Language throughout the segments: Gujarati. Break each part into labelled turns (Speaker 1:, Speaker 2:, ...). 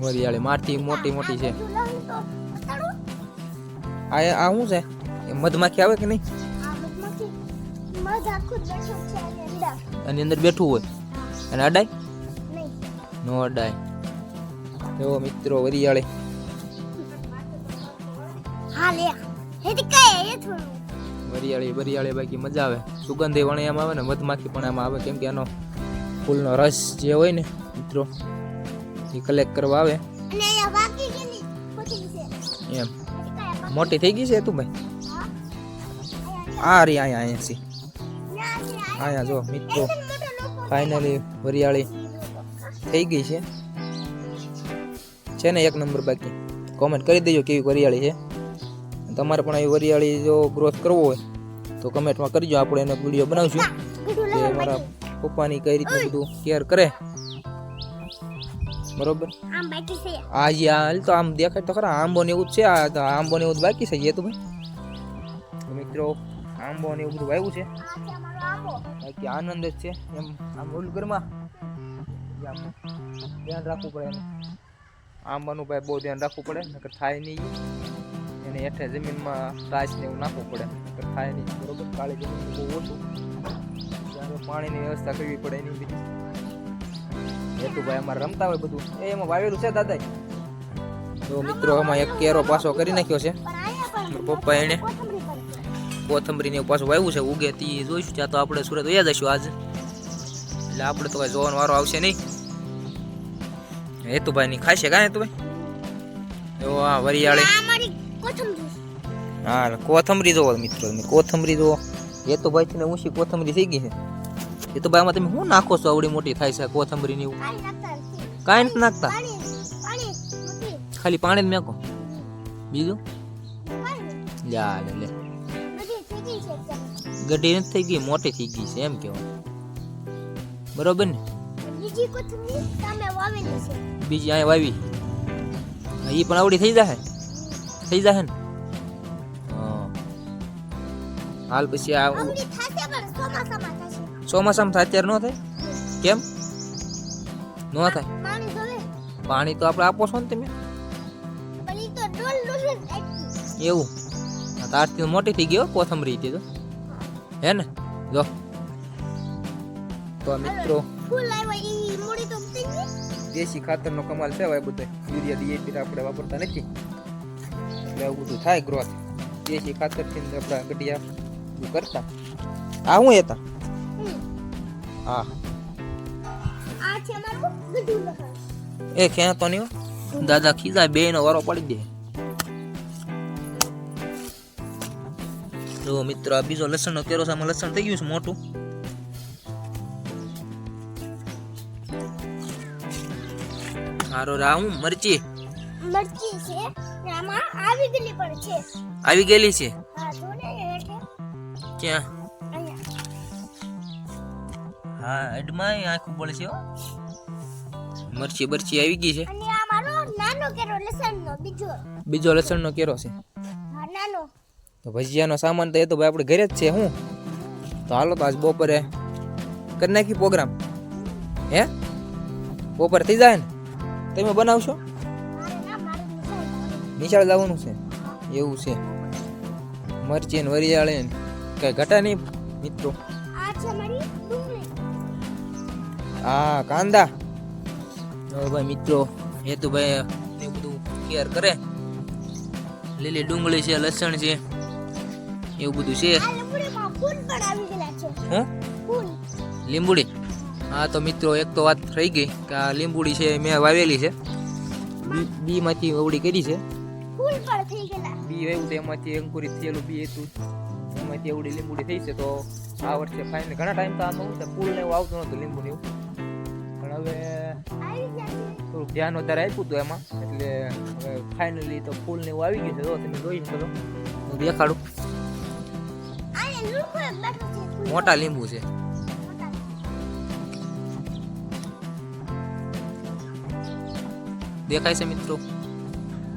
Speaker 1: વરિયાળી માટી મોટી મોટી છે. આ શું છે? મધમાખી આવે કે નહીં? આની અંદર બેઠું હોય અને અડાય નો અડાય. જો મિત્રો વરિયાળી વરિયાળી બાકી મજા આવે. સુગંધી વણિયામાં આવે ને મધમાખી પણ આમાં આવે, કેમ કે આનો ફૂલનો રસ જે હોય ને મિત્રો એ કલેક્ટ કરવા આવે. એમ મોટી થઈ ગઈ છે તું ભાઈ? આ રી અહીંયા જો મિત્રો ફાઇનલી વરિયાળી થઈ ગઈ છે ને એક નંબર. બાકી કોમેન્ટ કરી દેજો કેવી વરિયાળી છે. તમારે પણ આવી વરિયાળી જો ગ્રોથ કરવો હોય તો કમેન્ટમાં કરજો, આપણે એનો વિડીયો બનાવશું કે મારા પપ્પાની કઈ રીતનું બધું કેર કરે. બરોબર. આજે હાલ તો આમ દેખાય તો ખરા આંબો ને એવું જ છે. આ આંબો ને એવું જ બાકી છે એ તો ભાઈ મિત્રો. આંબો ને એવું બધું વાવ્યું છે બાકી આનંદ જ છે. એમ આમ ઓલું ઘરમાં ધ્યાન રાખવું પડે એનું. આંબાનું ભાઈ બહુ ધ્યાન રાખવું પડે, નકર થાય નહીં. એને હેઠે જમીનમાં રાસ ને એવું નાખવું પડે, નકર થાય નહીં. બરોબર. કાળી જમીન બહુ ઓછું, પાણીની વ્યવસ્થા કરવી પડે એની બધી. ભાઈ અમારે રમતા હોય બધું એમાં વાવેલું છે દાદા. તો મિત્રો આમાં એક કેરો પાછો કરી નાખ્યો છે પપ્પા એને. કોથમરી ને પાછું વાવ્યું છે, ઉગે તી જોઈશું. ત્યાં તો આપણે સુરત વયા જઈશું આજ, એટલે આપણે તો કઈ જોવાનો વારો આવશે નહીં. હેતુભાઈ ની ખાશે કાંઈ હેતુભાઈ? એવો આ વરિયાળી હા કોથમરી જોવો મિત્રો તમે. કોથમરી જોવો હેતુભાઈ છે ને ઊંચી કોથમરી થઈ ગઈ છે. એ તો ભાઈ આમાં તમે શું નાખો છો? આવડી મોટી થાય છે કોથમરી ની. કાંઈ નથી નાખતા, ખાલી પાણી જ મેકો. બીજું લે ગઢી નથી થઈ ગઈ, મોટી થઈ ગઈ છે એમ કેવા. બરોબર ને? બીજી અહીંયા વાવી એ પણ આવડી થઈ જશે ને. હાલ પછી આ ચોમાસામાં થાય અત્યારે ન થાય. કેમ ન થાય? પાણી તો આપણે આપો છો ને તમે. એવું આજથી મોટી થઈ ગયો કોથમરી હતી તો હે ને. જો તો મિત્રો દેશી ખાતરનો કમાલ છે ભાઈ બધો. યુરિયા ડીએપી આપણે વાપરતા નથી, એટલે આવું બધું થાય ગ્રોથ. દેશી ખાતરથી આપણા ગઢિયા કરતા. આ શું હતા? હા એ ખેતો નહીં દાદા ખીજા બે નો વારો પડી દે. જો મિત્રો આ બીજો લસણ નો કેરો છે. આમાં લસણ થઈ ગયું છે મોટું. સારો રાઉ મરચી છે ને આમાં આવી ગયેલી પણ છે. આવી ગયેલી છે? હા જો ને હેઠે. ક્યાં? હા એડમાં આખું બોલે છે. મરચી બરચી આવી ગઈ છે. અને આ મારો નાનો કેરો લસણનો બીજો લસણનો કેરો છે. હા નાનો. તો ભજીયાનો સામાન તો એ તો ભાઈ આપણે ઘરે જ છે. હું તો હાલો તો આજ બપોરે કરી નાખી પ્રોગ્રામ. હે બપોરે થઈ જાય ને તમે બનાવશો? નિશાળ જવાનું છે એવું છે. મરચી ને વરિયાળી ને કઈ ઘટા નહીં મિત્રો. હા કાંદા ભાઈ મિત્રો. હેતુભાઈ એ બધું કેર કરે. લીલી ડુંગળી છે, લસણ છે, એવું બધું છે. લીંબુડી? હા તો મિત્રો એક તો વાત રહી ગઈ કે આ લીંબુડી છે મેં વાવેલી છે. બી માંથી અવળી કરી છે. બી વાવ્યું તો એમાંથી અંકુરિત થયેલું બી હતું, એમાંથી એવડી લીંબુડી થઈ છે. તો આ વર્ષે ફાઇનલ ઘણા ટાઈમ તો આમાં ફૂલ ને એવું આવતું નતું લીંબુ ને એવું, પણ હવે થોડુંક ધ્યાન વધારે આપ્યું હતું એમાં, એટલે હવે ફાઇનલી તો ફૂલ ને એવું આવી ગયું છે. તો તમે જોઈ શકો હું દેખાડું. મોટા લીંબુ છે. દેખાય છે મિત્રો?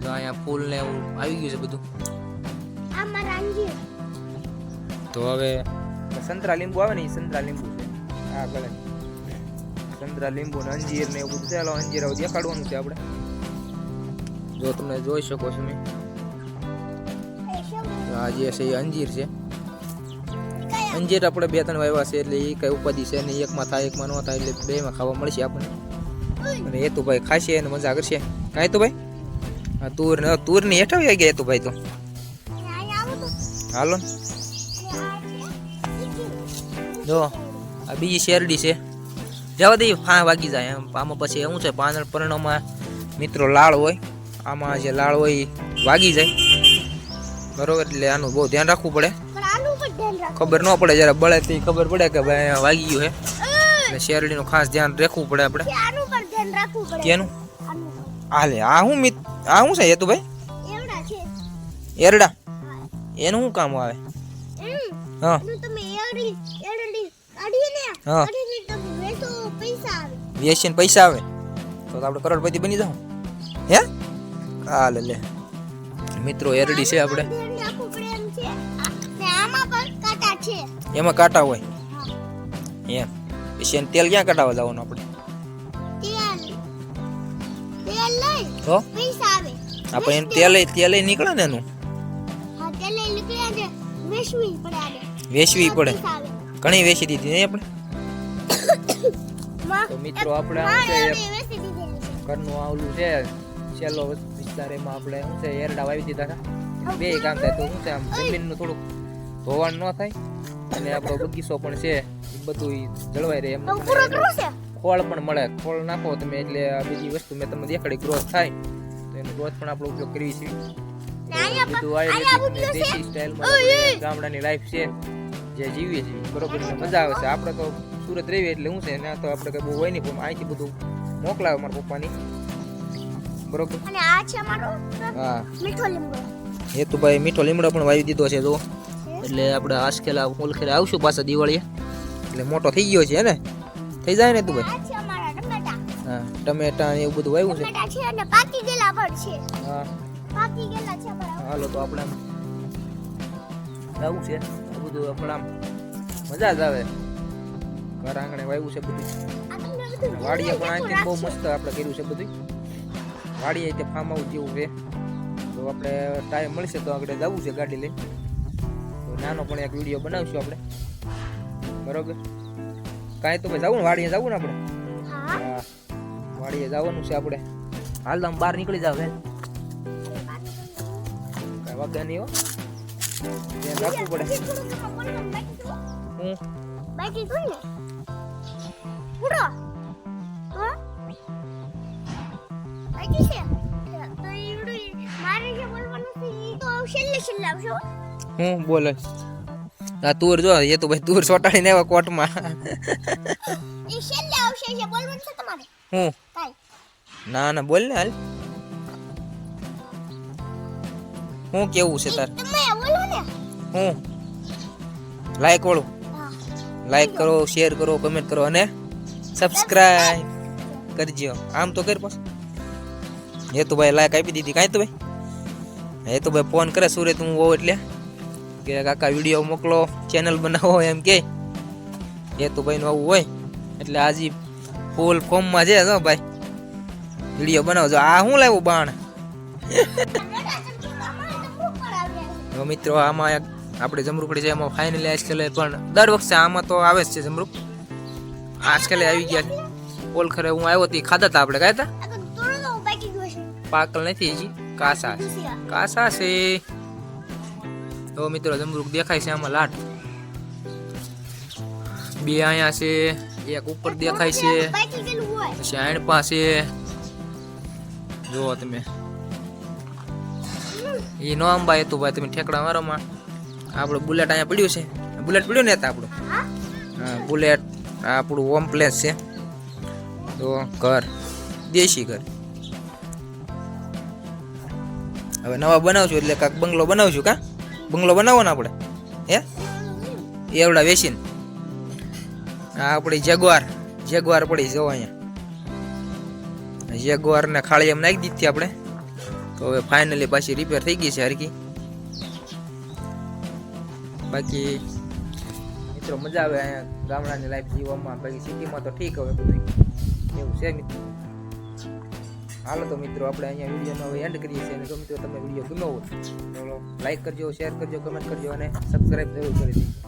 Speaker 1: તો અહીંયા ફૂલ ને એવું આવી ગયું છે બધું. તો હવે સંતરા લીંબુ આવે ને એ સંતરા લીંબુ છે. આ ગળે સંતરા લીંબુ ને અંજીર ને એવું બધું છે. અંજીર દેખાડવાનું છે આપણે. જો તમે જોઈ શકો છો તમે આ જે છે એ અંજીર છે. અંજીર આપણે 2-3 વાવ્યા છે એટલે એ કઈ ઉપાધિ છે નહીં. એકમાં થાય એકમાં ન થાય એટલે બેમાં ખાવા મળશે આપણને. અને હેતુભાઈ ખાશે અને મજા કરશે. કાંઈ તો ભાઈ હા તુર ની હેઠળ આવી ગયા હેતુભાઈ તો હાલો જો આ બીજી શેરડી છે. જવા દઈએ ફા વાગી જાય એમ. આમાં પછી એવું છે પાંદડ પરણોમાં મિત્રો લાળ હોય. આમાં જે લાળ હોય એ વાગી જાય બરોબર. એટલે આનું બહુ ધ્યાન રાખવું પડે. ખબર ન પડે જયારે બળે તો ખબર પડે કે ભાઈ વાગી ગયું છે. એટલે શેરડીનું ખાસ ધ્યાન રાખવું પડે આપણે. કેનું હાલે આ શું છે હેતુભાઈ? એરડા. એનું શું કામ આવે? હા હા વેચીને પૈસા આવે તો આપણે કરોડપતિ બની જાવ. હે હાલે લે મિત્રો એરડી છે આપણે. એમાં કાંટા હોય એમ. પછી એને તેલ ક્યાં કાઢવા જવાનું આપણે? તો આપણે એને તેલ નીકળે ને એનું વેચવી પડે. ઘણી વેચી દીધી નહીં આપણે. તો મિત્રો આપણે ઘરનું આવલું છે છેલ્લો વિસ્તાર એમાં આપણે શું છે એરડા વાવી દીધા હતા. બે કામ થાય તો શું છે આમ જમીનનું થોડુંક ધોવાણ ન થાય અને આપણો બગીચો પણ છે એ બધું જળવાઈ રહે. એમ ખોળ પણ મળે. ખોળ નાખો તમે એટલે આ બીજી વસ્તુ મેં તમને દેખાડી ગ્રોથ થાય તો એનો ગ્રોથ પણ આપણે ઉપયોગ કરવી છે. બધું આયુર્વેદિક દેશી સ્ટાઇલમાં ગામડાની લાઈફ છે જે જીવીએ છીએ બરોબર. મજા આવે છે. આપણે તો સુરત રહીએ એટલે શું છે ને તો આપણે કઈ બહુ હોય નહીં પણ અહીંથી બધું મોકલાવે મારા પપ્પાની બરોબર. હા હેતુભાઈ મીઠો લીમડો પણ વાવી દીધો છે જો. એટલે આપણે આસખેલા ઓલખેલે આવશું પાછા દિવાળીએ એટલે મોટો થઈ ગયો છે ને. થઈ જાય ને તું ભાઈ? હા ટમેટા ને એવું બધું વાવ્યું છે. હા હાલો તો આપણે આવું છે બધું આપણે આમ મજા જ આવે. ઘર આંગણે વાવ્યું છે બધું. વાડીએ પણ આથી બહુ મસ્ત આપણે કર્યું છે બધું. વાડીએ તે ફાર્મ હાઉસ જેવું છે. તો આપણે ટાઈમ મળશે તો આગળ જવું છે ગાડી લઈને. તો નાનો પણ એક વિડીયો બનાવશું આપણે બરોબર. કાંઈ તો ભાઈ જવું ને વાડીએ જવું ને આપણે. હા વાડીએ જવાનું છે આપણે. હાલ તો બહાર નીકળી જાવ કઈ વાગ્યા નહીં હો. ધ્યાન રાખવું પડે. હું બાકી કોણ ને પૂરો હો બાકી છે તો ઈડું મારે જે બોલવાનું છે ઈ તો છેલ્લે આવશો. હું બોલે આ તુર જો એ તો ભાઈ તુર સોટાડીને આવ્યા કોટમાં. ઈ છેલ્લે આવશે જે બોલવાનું છે તમારે. હું કાઈ ના ના બોલ ને હાલ. હું કેવું છે તાર? તમે બોલો ને. હું લાઈક વાળું લાઈક કરો, શેર કરો, કમેન્ટ કરો અને સબસ્ક્રાઇબ કરજો. આમ તો કર પાસ. એ તો ભાઈ લાઈક આપી દીધી. કાંઈ તો ભાઈ એ તો ભાઈ ફોન કરે સુરત હું હોઉં એટલે કે કાકા વિડીયો મોકલો ચેનલ બનાવો એમ કે. એ તો ભાઈ નું આવું હોય એટલે આજે ફૂલ ફોર્મમાં છે જો ભાઈ વિડીયો બનાવજો. આ શું લાવ્યું બાણ? મિત્રો આમાં આપણે જમરૂકડી છે એમાં ફાઇનલી આજકાલે પણ દર વખતે આમાં તો આવે જ છે જમરૂક. આજકાલે આવી ગયા છે. ઓલખરે હું આવ્યો તો ખાધા હતા આપણે. કાંઈ હતા પાકલ નથી હજી કાસા કાસા છે. તો મિત્રો જમરૂક દેખાય છે આમાં લાટ. બે અહીંયા છે એક ઉપર દેખાય છે પછી આણ પાસે જુઓ તમે. એ નો અંબા હતું ભાઈ તમે ઠેકડા મારોમાં. આપણું બુલેટ અહીંયા પડ્યું છે. બુલેટ પડ્યું ને આપણું. હા બુલેટ આપણું હોમ પ્લેસ છે. તો ઘર દેશી ઘર હવે નવા બનાવશું એટલે કાંક બંગલો બનાવશું. કા બંગલો બનાવો ને આપણે હે એવડા વેચીને. આ આપણી જેગવાર પડી જો અહીંયા. જેગવાર ને ખાળી એમ નાખી દીધી આપણે. તો હવે ફાઇનલી પાછી રિપેર થઈ ગઈ છે હરકી. બાકી મિત્રો મજા આવે અહીંયા ગામડાની લાઈફ જીવવામાં. બાકી સિટીમાં તો ઠીક હવે બધું એવું છે મિત્રો. હાલો તો મિત્રો આપણે અહીંયા વિડીયોનો હવે એન્ડ કરીએ છીએ અને જો મિત્રો તમને વિડીયો ગમ્યો હોય તો લાઈક કરજો, શેર કરજો, કમેન્ટ કરજો અને સબસ્ક્રાઈબ જરૂર કરી દેજો.